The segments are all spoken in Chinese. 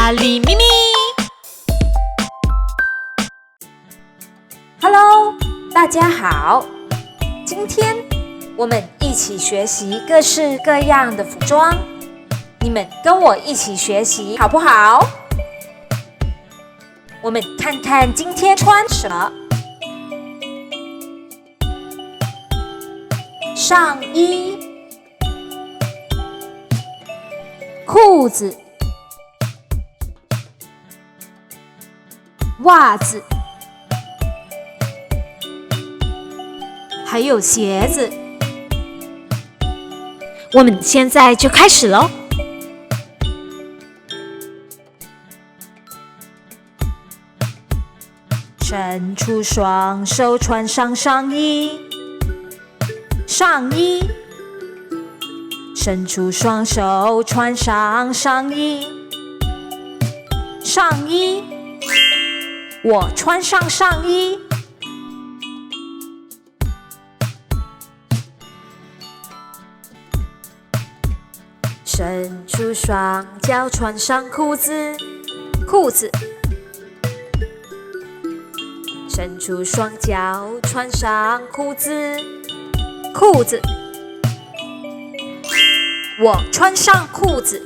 咖喱咪咪 Hello， 大家好，今天我们一起学习各式各样的服装，你们跟我一起学习好不好？我们看看今天穿什么。上衣、裤子、袜子，还有鞋子。我们现在就开始咯。伸出双手，穿上上衣，上衣。伸出双手，穿上上衣，上衣。我穿上上衣。伸出双脚，穿上裤子，裤子。伸出双脚，穿上裤子，裤子。我穿上裤子。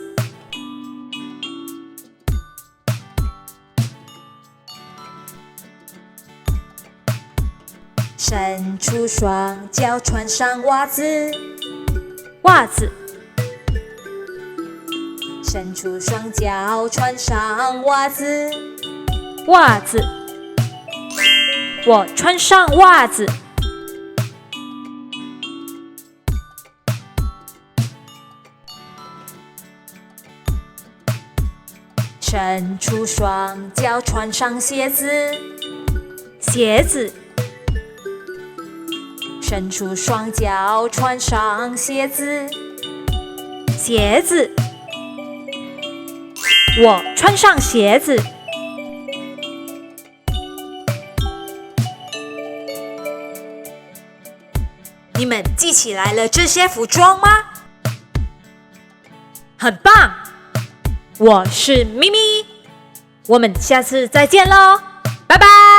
伸出双脚，穿上袜子，袜子。伸出双脚，穿上袜子，袜子。我穿上袜子。伸出双脚，穿上鞋子，鞋子。伸出双脚，穿上鞋子，鞋子。我穿上鞋子。你们记起来了这些服装吗？很棒！我是咪咪，我们下次再见喽，拜拜。